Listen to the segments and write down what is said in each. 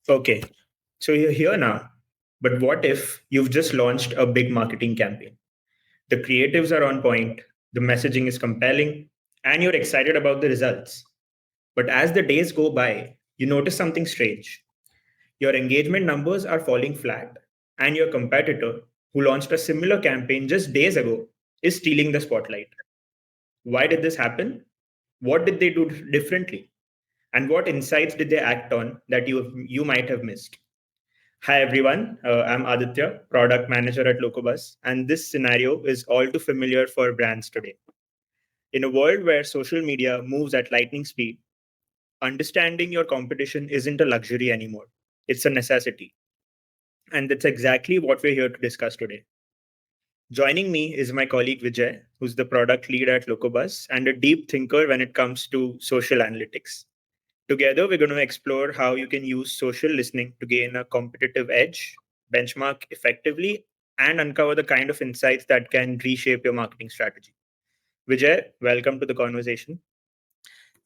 Okay, so you're here now. But what if you've just launched a big marketing campaign? The creatives are on point, the messaging is compelling, and you're excited about the results. But as the days go by, you notice something strange. Your engagement numbers are falling flat, and your competitor, who launched a similar campaign just days ago, is stealing the spotlight. Why did this happen? What did they do differently? And what insights did they act on that you might have missed? Hi everyone, I'm Aditya, product manager at Locobus, and this scenario is all too familiar for brands today. In a world where social media moves at lightning speed, understanding your competition isn't a luxury anymore. It's a necessity. And that's exactly what we're here to discuss today. Joining me is my colleague Vijay, who's the product lead at Locobus and a deep thinker when it comes to social analytics. Together, we're going to explore how you can use social listening to gain a competitive edge, benchmark effectively, and uncover the kind of insights that can reshape your marketing strategy. Vijay, welcome to the conversation.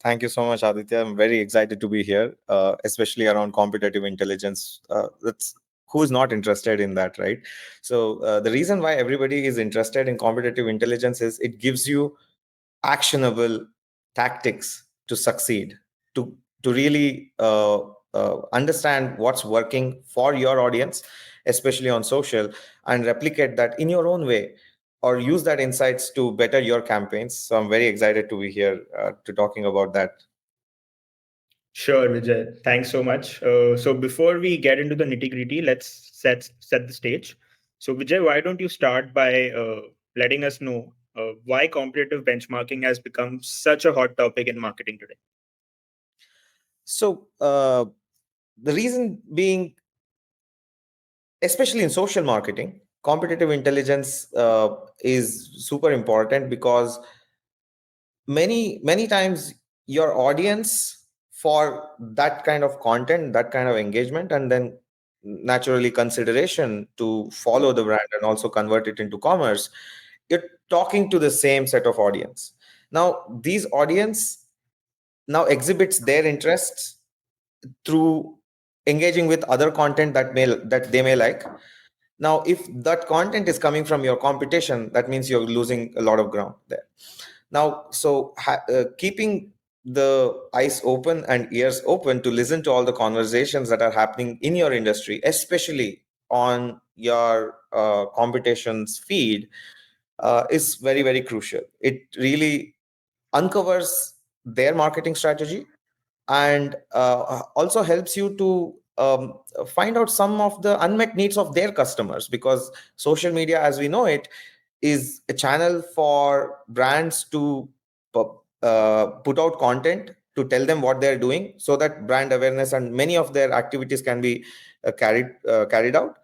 Thank you so much, Aditya. I'm very excited to be here, especially around competitive intelligence. That's who's not interested in that, right? So the reason why everybody is interested in competitive intelligence is it gives you actionable tactics to succeed, to really understand what's working for your audience, especially on social, and replicate that in your own way or use that insights to better your campaigns. So I'm very excited to be here to talking about that. Sure, Vijay. Thanks so much. So before we get into the nitty gritty, let's set the stage. So Vijay, why don't you start by letting us know why competitive benchmarking has become such a hot topic in marketing today? So the reason being, especially in social marketing, competitive intelligence is super important because many times your audience for that kind of content, that kind of engagement, and then naturally consideration to follow the brand and also convert it into commerce, you're talking to the same set of audience. Now these audience now exhibits their interests through engaging with other content that they may like. Now if that content is coming from your competition, that means you're losing a lot of ground there. Now so keeping the eyes open and ears open to listen to all the conversations that are happening in your industry, especially on your competition's feed, is very very crucial. It really uncovers their marketing strategy and also helps you to find out some of the unmet needs of their customers, because social media as we know it is a channel for brands to put out content to tell them what they're doing so that brand awareness and many of their activities can be carried out.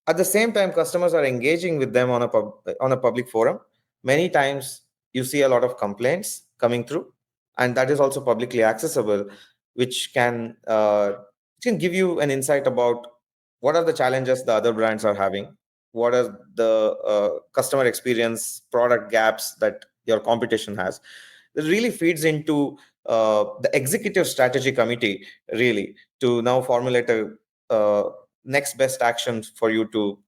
At the same time, customers are engaging with them on a public forum. Many times you see a lot of complaints coming through, and that is also publicly accessible, which can give you an insight about what are the challenges the other brands are having, what are the customer experience product gaps that your competition has. It really feeds into the executive strategy committee, really, to now formulate a next best action for you to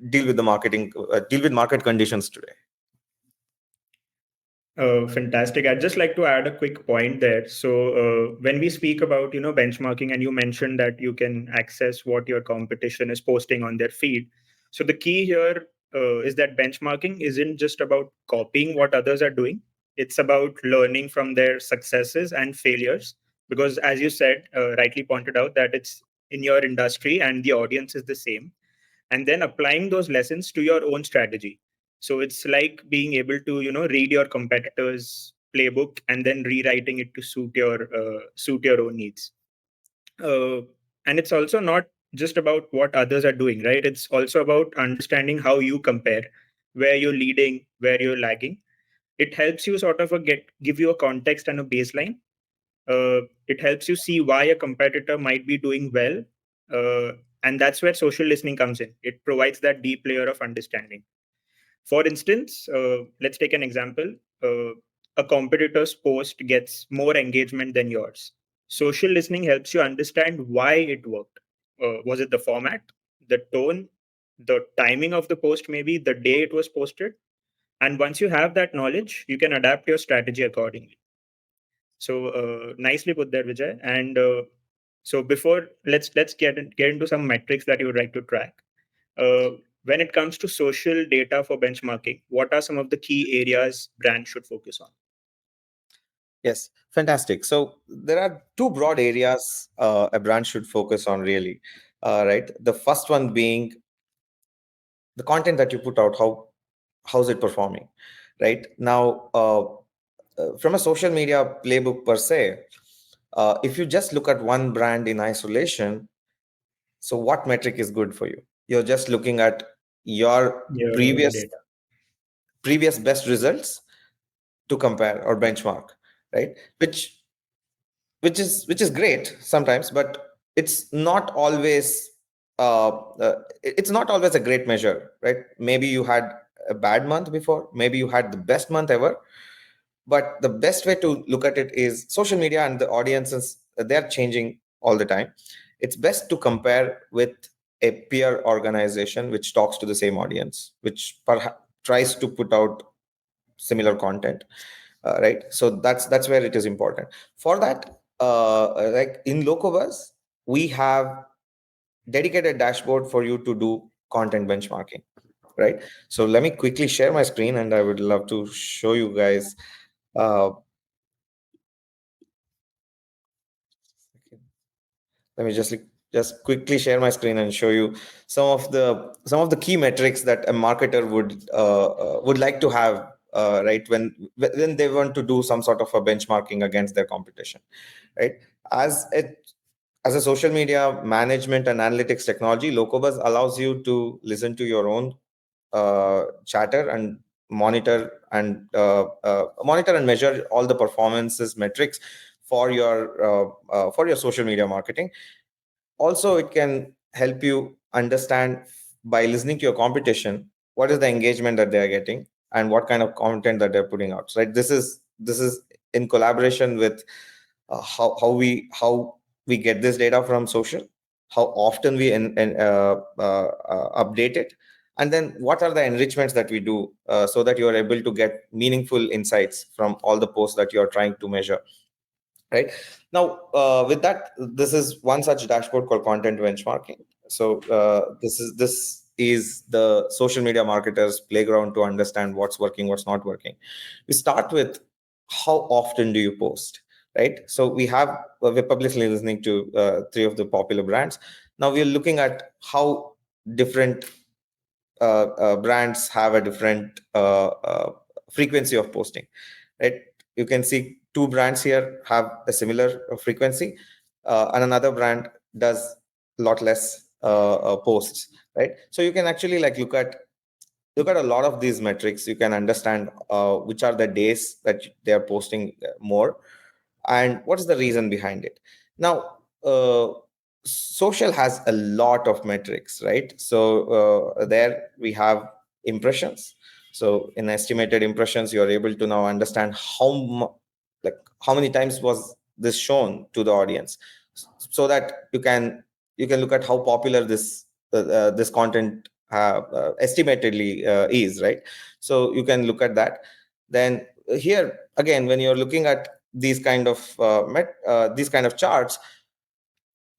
deal with market conditions today. Fantastic. I'd just like to add a quick point there. So when we speak about benchmarking, and you mentioned that you can access what your competition is posting on their feed. So the key here is that benchmarking isn't just about copying what others are doing. It's about learning from their successes and failures. Because as you said, rightly pointed out, that it's in your industry and the audience is the same, and then applying those lessons to your own strategy. So it's like being able to read your competitors playbook and then rewriting it to suit your own needs. uh, and it's also not just about what others are doing, right? It's also about understanding how you compare, where you're leading, where you're lagging. It helps you sort of give you a context and a baseline. It helps you see why a competitor might be doing well. And that's where social listening comes in. It provides that deep layer of understanding. For instance, let's take an example. A competitor's post gets more engagement than yours. Social listening helps you understand why it worked. Was it the format, the tone, the timing of the post, maybe the day it was posted? And once you have that knowledge, you can adapt your strategy accordingly. So nicely put there, Vijay. And so before let's get into some metrics that you would like to track. Uh, when it comes to social data for benchmarking, what are some of the key areas brands should focus on? Yes, fantastic. So there are two broad areas a brand should focus on, really. Right. The first one being the content that you put out. How's it performing? Right now, from a social media playbook per se, if you just look at one brand in isolation, so what metric is good for you? You're just looking at your Your own previous data. previous best results to compare or benchmark, right? Which is great sometimes, but it's not always it's not always a great measure, right? Maybe you had a bad month before, maybe you had the best month ever, but the best way to look at it is social media and the audiences, they're changing all the time. It's best to compare with a peer organization which talks to the same audience, which perhaps tries to put out similar content, right? So that's where it is important. For that, like in Locobus, we have dedicated dashboard for you to do content benchmarking, right? So let me quickly share my screen, and I would love to show you guys. uh, Let me just quickly share my screen and show you some of the key metrics that a marketer would like to have, right, when they want to do some sort of a benchmarking against their competition, right? as a as a social media management and analytics technology, Locobuzz allows you to listen to your own chatter and monitor and measure all the performances metrics for your social media marketing. Also, it can help you understand, by listening to your competition, what is the engagement that they are getting and what kind of content that they're putting out, right? This is in collaboration with how we get this data from social, how often we update it, and then what are the enrichments that we do, so that you are able to get meaningful insights from all the posts that you are trying to measure, right? Now, with that, this is one such dashboard called content benchmarking. So this is the social media marketers playground to understand what's working, what's not working. We start with, how often do you post, right? So we're publicly listening to three of the popular brands. Now we're looking at how different brands have a different frequency of posting, right? You can see two brands here have a similar frequency, and another brand does a lot less posts, right? So you can actually like look at a lot of these metrics. You can understand which are the days that they are posting more, and what is the reason behind it. Now, social has a lot of metrics, right? So there we have impressions. So in estimated impressions, you are able to now understand like how many times was this shown to the audience, so that you can look at how popular this content estimatedly is, right? So you can look at that. Then here again, when you're looking at these kind of charts,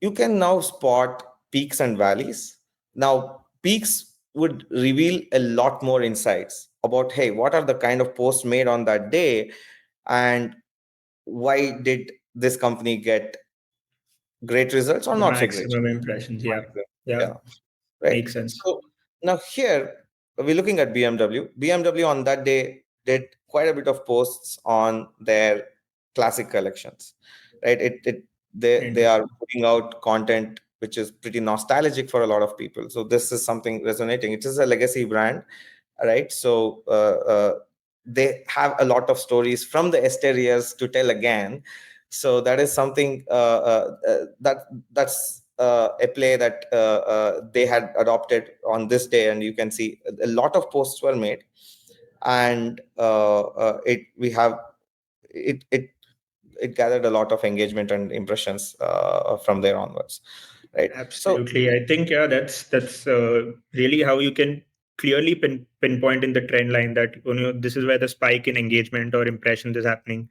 you can now spot peaks and valleys. Now, peaks would reveal a lot more insights about, hey, what are the kind of posts made on that day, and why did this company get great results or The not so great? maximum impressions. Yeah. Yeah. Yeah, right. Makes sense. So now here we're looking at BMW. BMW on that day did quite a bit of posts on their classic collections, right? They are Interesting. putting out content which is pretty nostalgic for a lot of people. So this is something resonating. It is a legacy brand, right? So they have a lot of stories from the years to tell again. So that is something that's a play that they had adopted on this day, and you can see a lot of posts were made, and it we have it it gathered a lot of engagement and impressions from there onwards, right? So Absolutely. I think, yeah, that's really how you can clearly pinpoint in the trend line that, this is where the spike in engagement or impressions is happening,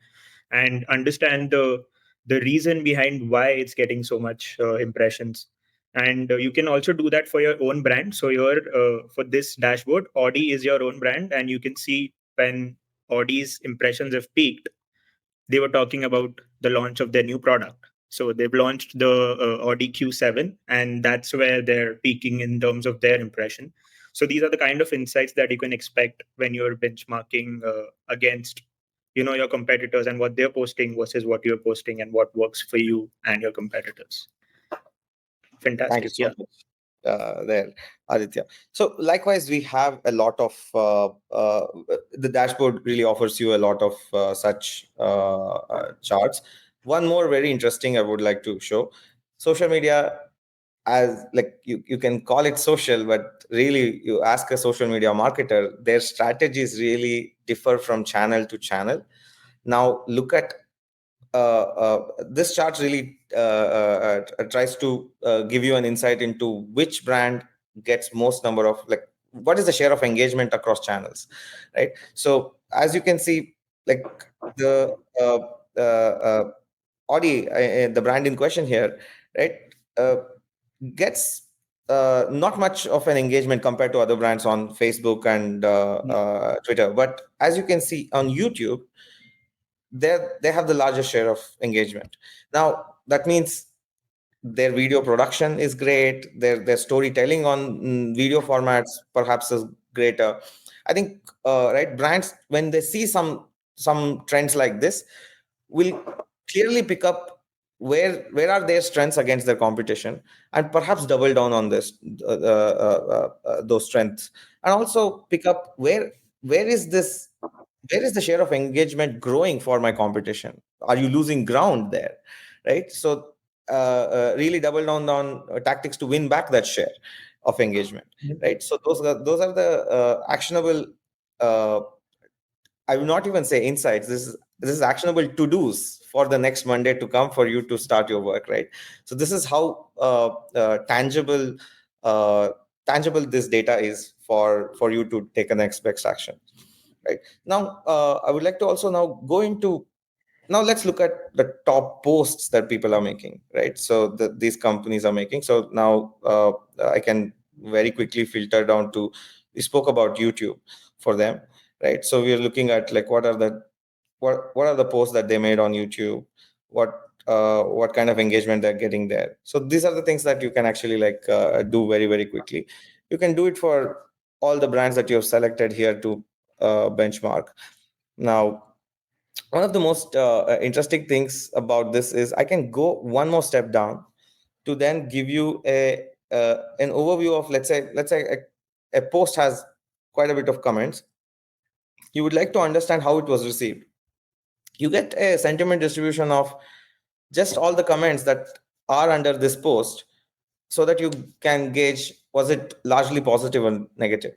and understand the reason behind why it's getting so much impressions. And you can also do that for your own brand. So your for this dashboard, Audi is your own brand, and you can see when Audi's impressions have peaked, they were talking about the launch of their new product. So they've launched the Audi Q7, and that's where they're peaking in terms of their impression. So these are the kind of insights that you can expect when you're benchmarking against, your competitors and what they're posting versus what you're posting and what works for you and your competitors. thank you Fantastic. so Yeah. much there, Aditya. So likewise, we have a lot of the dashboard really offers you a lot of such charts. One more very interesting I would like to show. Social media, as like you can call it social, but really you ask a social media marketer, their strategies really differ from channel to channel. Now look at this chart really tries to give you an insight into which brand gets most number of, like, what is the share of engagement across channels, right? So as you can see, like the Audi, the brand in question here, right, gets not much of an engagement compared to other brands on Facebook and Twitter. But as you can see on YouTube, they have the largest share of engagement. Now that means their video production is great, their storytelling on video formats perhaps is greater. I think right, brands, when they see some trends like this, will clearly pick up where are their strengths against their competition, and perhaps double down on this those strengths, and also pick up where is this, where is the share of engagement growing for my competition, are you losing ground there, right? So really double down on tactics to win back that share of engagement, right? So those are the actionable, uh, I will not even say insights. This is actionable to dos for the next Monday to come for you to start your work, right? So this is how uh, tangible this data is for you to take a next best action, right? Now, I would like to also now go into, now let's look at the top posts that people are making, right? So these companies are making. So now I can very quickly filter down to, we spoke about YouTube for them, right? So we are looking at, like, what are the posts that they made on YouTube, what kind of engagement they're getting there. So these are the things that you can actually do very, very quickly. You can do it for all the brands that you have selected here to benchmark. Now, one of the most interesting things about this is I can go one more step down to then give you an overview of, let's say a post has quite a bit of comments. You would like to understand how it was received. You get a sentiment distribution of just all the comments that are under this post, so that you can gauge, was it largely positive or negative,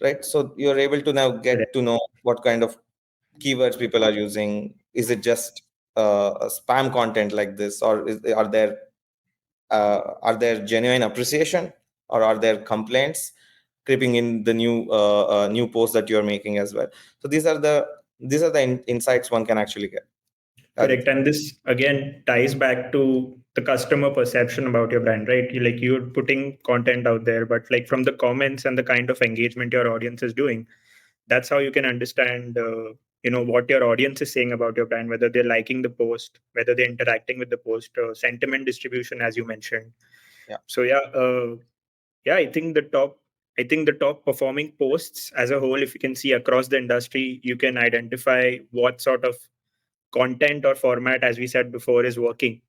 right? So you're able to now get to know what kind of keywords people are using. Is it just a spam content like this, or are there genuine appreciation, or are there complaints creeping in the new posts that you're making as well? So these are the insights one can actually get. Correct. And this again ties back to the customer perception about your brand, right? You're putting content out there, but like from the comments and the kind of engagement your audience is doing, that's how you can understand, what your audience is saying about your brand, whether they're liking the post, whether they're interacting with the post, sentiment distribution, as you mentioned. Yeah. So yeah, I think the top performing posts as a whole, if you can see across the industry, you can identify what sort of content or format, as we said before, is working.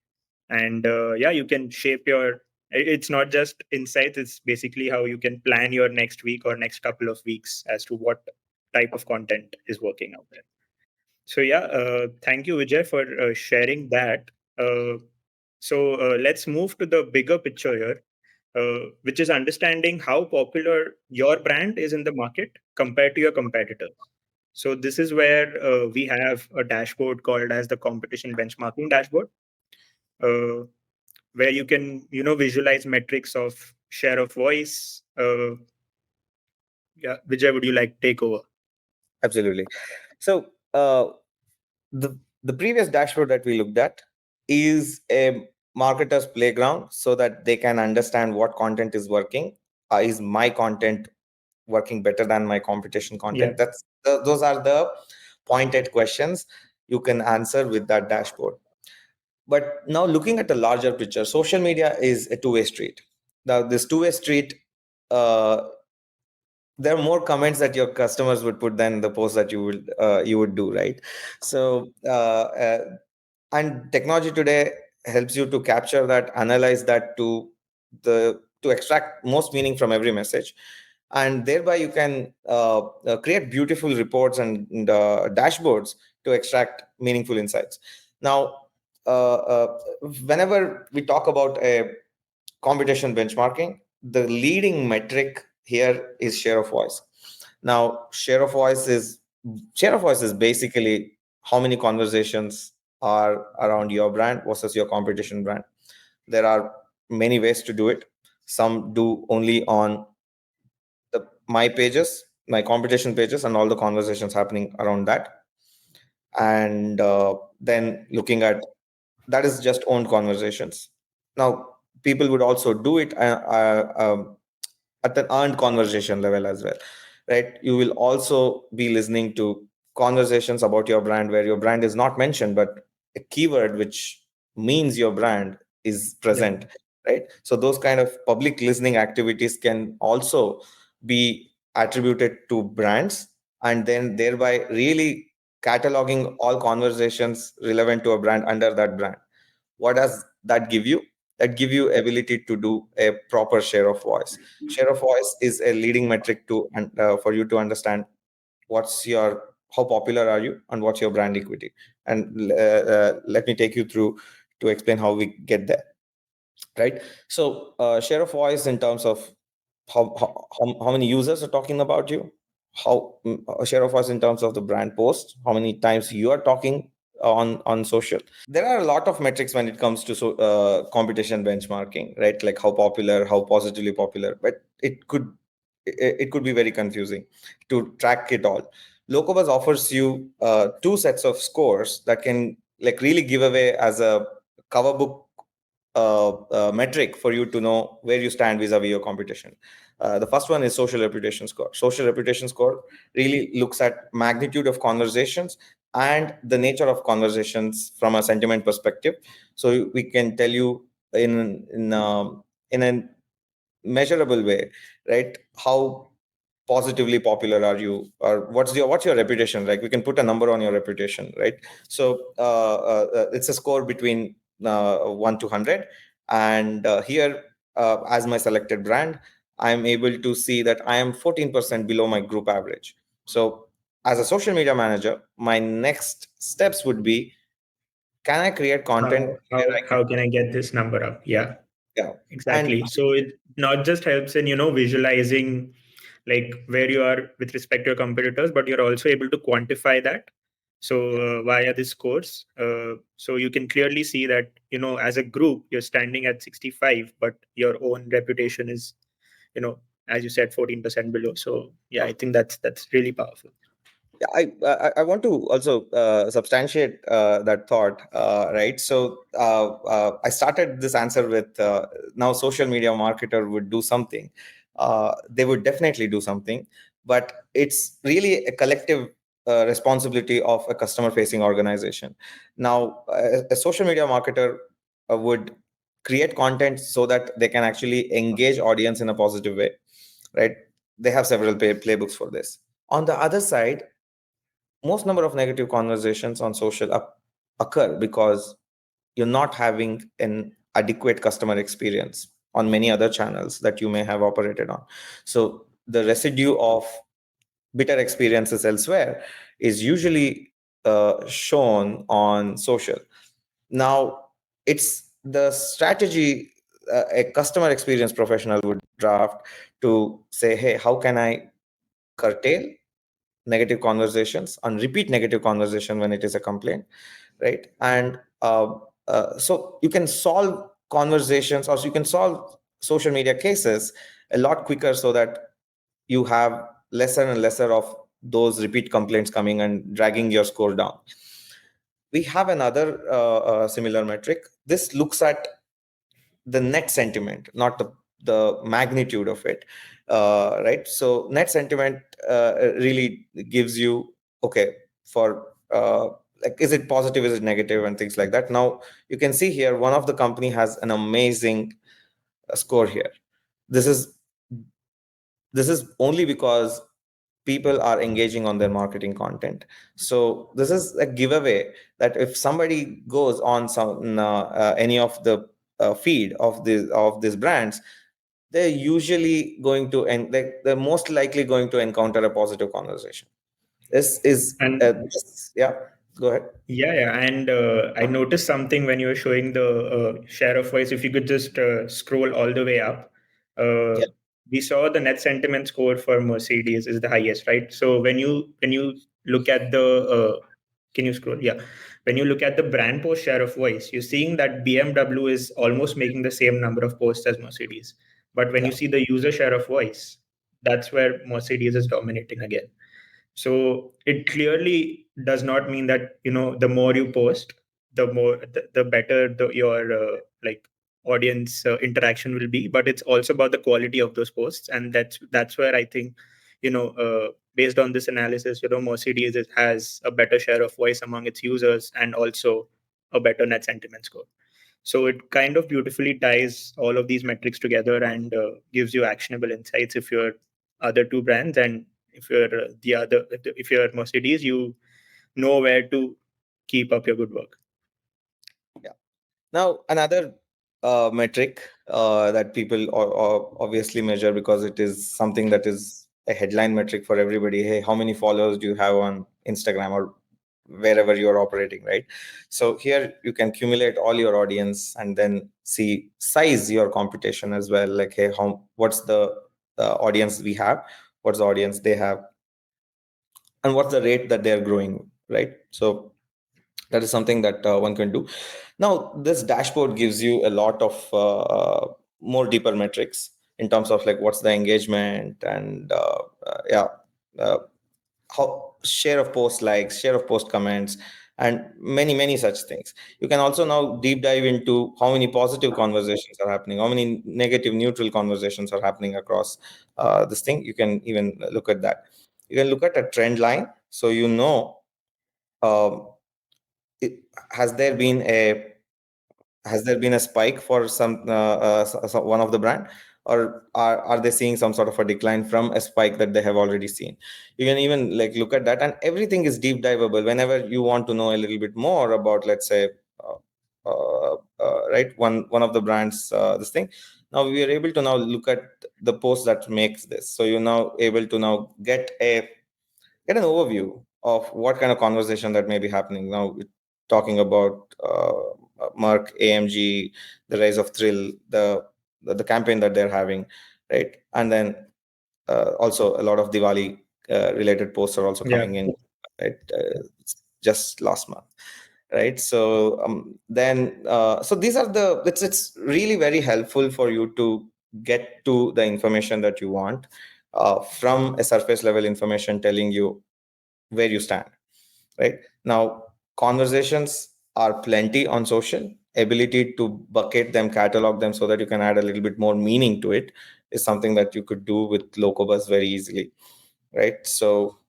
And yeah, you can shape your, it's not just insights, it's basically how you can plan your next week or next couple of weeks as to what type of content is working out there. So yeah, thank you, Vijay, for sharing that. Let's move to the bigger picture here, which is understanding how popular your brand is in the market compared to your competitors. So this is where we have a dashboard called as the competition benchmarking dashboard, uh, where you can visualize metrics of share of voice. Yeah, Vijay, would you like take over? Absolutely. So the previous dashboard that we looked at is a marketer's playground so that they can understand what content is working. Is my content working better than my competition Yeah, content? Those are the pointed questions you can answer with that dashboard. But now looking at the larger picture, social media is a two-way street. Now this two-way street, uh, there are more comments that your customers would put than the posts that you would do, right? So and technology today helps you to capture that, analyze that, to extract most meaning from every message, and thereby you can create beautiful reports and dashboards to extract meaningful insights. Now whenever we talk about a competition benchmarking, the leading metric here is share of voice. Now share of voice is basically how many conversations are around your brand versus your competition brand. There are many ways to do it. Some do only on my pages, my competition pages, and all the conversations happening around that. And then looking at that is just owned conversations. Now, people would also do it at an earned conversation level as well, right? You will also be listening to conversations about your brand where your brand is not mentioned, but a keyword which means your brand is yeah, present, right? So those kind of public listening activities can also be attributed to brands, and then thereby really cataloging all conversations relevant to a brand under that brand. What does that give you? That give you ability to do a proper share of voice. Share of voice is a leading metric to and for you to understand how popular are you and what's your brand equity. And let me take you through to explain how we get there, right? So share of voice in terms of how many users are talking about you, share of voice in terms of the brand post, how many times you are talking on social. There are a lot of metrics when it comes to competition benchmarking, right? Like how popular, how positively popular, but it could be very confusing to track it all. Locobus offers you two sets of scores that can like really give away as a cover book metric for you to know where you stand vis-a-vis your competition. The first one is social reputation score. Social reputation score really looks at magnitude of conversations and the nature of conversations from a sentiment perspective. So we can tell you in a measurable way, right? How positively popular are you, or what's your reputation like? We can put a number on your reputation, right? So it's a score between 1 to 100, and here as my selected brand, I'm able to see that I am 14% below my group average. So as a social media manager, my next steps would be, can I create content how where how I can, how can I get this number up? Yeah, yeah, and exactly. So it not just helps in visualizing like where you are with respect to your competitors, but you're also able to quantify that. So yeah, via this course, so you can clearly see that as a group you're standing at 65, but your own reputation is you know as you said 14% below. So yeah, I think that's really powerful. yeah, I want to also substantiate that thought, right? So I started this answer with now social media marketer would do something. They would definitely do something, but it's really a collective responsibility of a customer-facing organization. Now, a social media marketer would create content so that they can actually engage audience in a positive way, right? They have several playbooks for this. On the other side, most number of negative conversations on social occur because you're not having an adequate customer experience on many other channels that you may have operated on. So the residue of bitter experiences elsewhere is usually shown on social. Now, it's the strategy a customer experience professional would draft to say, hey, how can I curtail negative conversations, on repeat negative conversation when it is a complaint, right? And so you can solve conversations, or you can solve social media cases a lot quicker, so that you have lesser and lesser of those repeat complaints coming and dragging your score down. We have another similar metric. This looks at the net sentiment, not the magnitude of it, right? So net sentiment really gives you, okay, for like, is it positive, is it negative, and things like that. Now you can see here, one of the company has an amazing score here. This is this is only because people are engaging on their marketing content. So this is a giveaway that if somebody goes on some any of the feed of these brands, they're usually going to, and they're most likely going to encounter a positive conversation. This is And yeah, go ahead. yeah, and I noticed something when you were showing the share of voice. If you could just scroll all the way up, uh, Yeah, we saw the net sentiment score for Mercedes is the highest, right? So when you look at the can you scroll? Yeah, when you look at the brand post share of voice, you're seeing that BMW is almost making the same number of posts as Mercedes. But when yeah, you see the user share of voice, that's where Mercedes is dominating again. So it clearly does not mean that the more you post, the better your like audience interaction will be. But it's also about the quality of those posts, and that's where I think based on this analysis, Mercedes has a better share of voice among its users and also a better net sentiment score. So it kind of beautifully ties all of these metrics together and gives you actionable insights if you're other two brands, and if you're if you're Mercedes, you know where to keep up your good work. yeah. Now another metric that people obviously measure, because it is something that is a headline metric for everybody. Hey, how many followers do you have on Instagram, or wherever you're operating, right? So here you can accumulate all your audience and then see size your competition as well. Like, hey, what's the audience we have, what's the audience they have, and what's the rate that they're growing, right? So that is something that one can do. Now this dashboard gives you a lot of more deeper metrics in terms of like what's the engagement, and yeah, uh, how share of post likes, share of post comments, and many such things. You can also now deep dive into how many positive conversations are happening, how many negative neutral conversations are happening across this thing. You can even look at that. You can look at a trend line, so um, it, has there been a has there been a spike for one of the brand, or are they seeing some sort of a decline from a spike that they have already seen? You can even like look at that, and everything is deep diveable whenever you want to know a little bit more about, let's say, right, one of the brands, this thing. Now we are able to now look at the post that makes this, so you're now able to now get an overview of what kind of conversation that may be happening. Now, we're talking about Merck, AMG, the rise of Thrill, the campaign that they're having, right? And then also a lot of Diwali related posts are also Yeah. coming in, right? Just last month, right? So then, so these are it's really very helpful for you to get to the information that you want from a surface level information telling you where you stand, right? Now conversations are plenty on social. Ability to bucket them, catalog them, so that you can add a little bit more meaning to it is something that you could do with Locobus very easily, right? So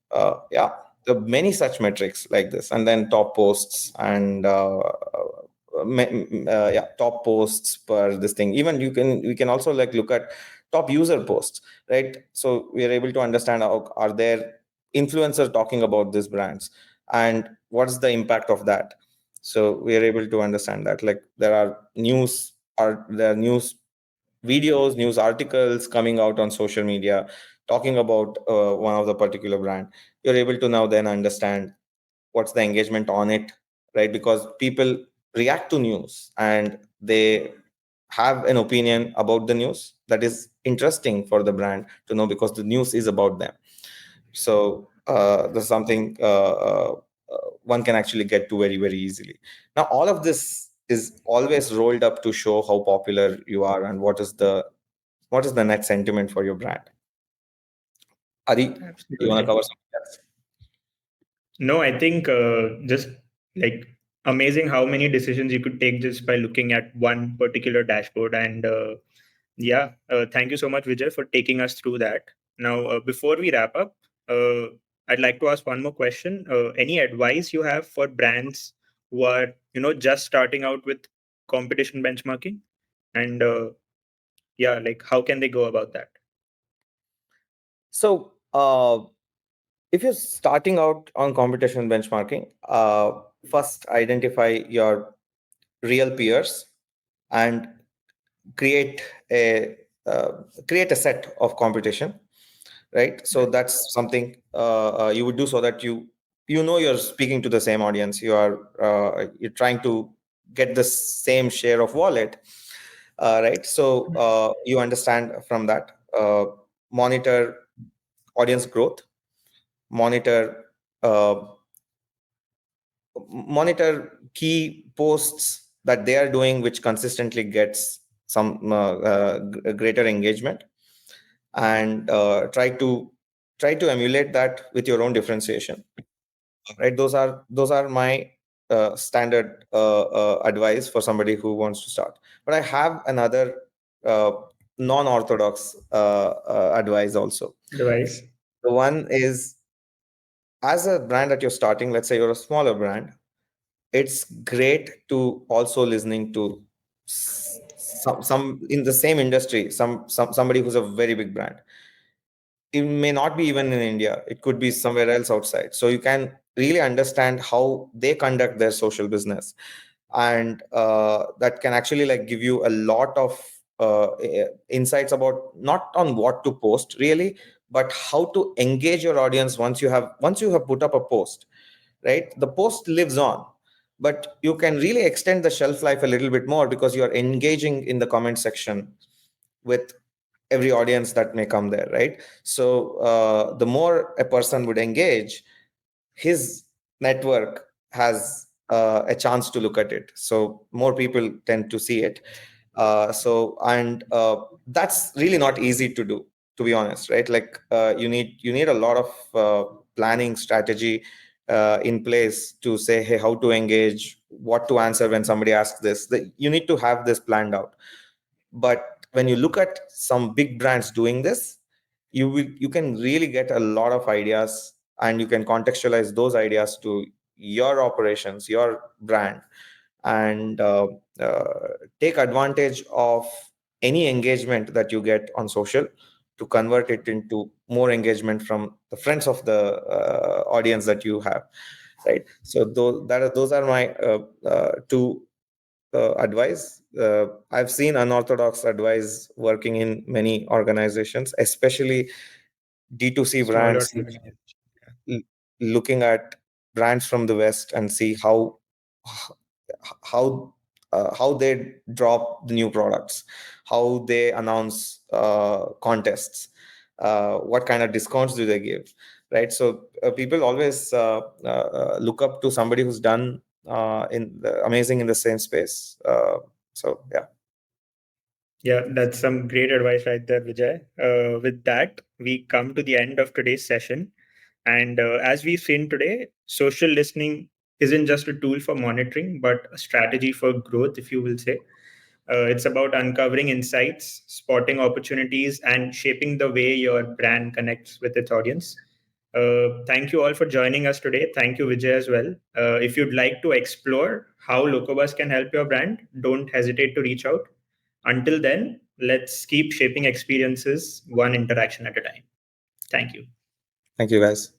yeah, there are many such metrics like this. And then top posts and yeah, top posts per this thing. Even we can also like look at top user posts, right? So we are able to understand how are there influencers talking about these brands, and what's the impact of that. So we are able to understand that, like, there are news videos, news articles coming out on social media talking about one of the particular brand. You're able to now then understand what's the engagement on it, right? Because people react to news and they have an opinion about the news that is interesting for the brand to know, because the news is about them. So this is something one can actually get to very, very easily. Now, all of this is always rolled up to show how popular you are and what is the net sentiment for your brand. Adi, you want to Absolutely. cover something else? No, I think just like amazing how many decisions you could take just by looking at one particular dashboard. And yeah, thank you so much, Vijay, for taking us through that. Now, before we wrap up, uh, I'd like to ask one more question. Any advice you have for brands who are, just starting out with competition benchmarking? And yeah, like how can they go about that? So, if you're starting out on competition benchmarking, first identify your real peers and create a create a set of competition, right? So that's something you would do, so that you know you're speaking to the same audience. You're trying to get the same share of wallet, right? So you understand from that. Monitor audience growth, monitor uh, monitor key posts that they are doing which consistently gets some greater engagement, and try to emulate that with your own differentiation, right? Those are my standard advice for somebody who wants to start. But I have another uh, non-orthodox advice also. Device. The one is, as a brand that you're starting, let's say you're a smaller brand, it's great to also listening to some in the same industry, somebody who's a very big brand. It may not be even in India, it could be somewhere else outside. So you can really understand how they conduct their social business, and that can actually like give you a lot of insights about not on what to post really, but how to engage your audience once you have put up a post, right? The post lives on, but you can really extend the shelf life a little bit more because you are engaging in the comment section with every audience that may come there, right? So the more a person would engage, his network has a chance to look at it, so more people tend to see it. And that's really not easy to do, to be honest, right? Like you need a lot of planning strategy in place to say, hey, how to engage, what to answer when somebody asks this. You need to have this planned out. But when you look at some big brands doing this, you can really get a lot of ideas, and you can contextualize those ideas to your operations, your brand, and take advantage of any engagement that you get on social to convert it into more engagement from the friends of the audience that you have, right? So those are my two advice. I've seen unorthodox advice working in many organizations, especially D2C Small brands, organization. l- looking at brands from the West and see how how they drop the new products, how they announce contests, what kind of discounts do they give, right? So people always look up to somebody who's done amazing in the same space. So yeah. Yeah, that's some great advice right there, Vijay. With that, we come to the end of today's session. And as we've seen today, social listening isn't just a tool for monitoring, but a strategy for growth, if you will say. It's about uncovering insights, spotting opportunities, and shaping the way your brand connects with its audience. Thank you all for joining us today. Thank you, Vijay, as well. If you'd like to explore how Locobus can help your brand, don't hesitate to reach out. Until then, let's keep shaping experiences one interaction at a time. Thank you. Thank you, guys.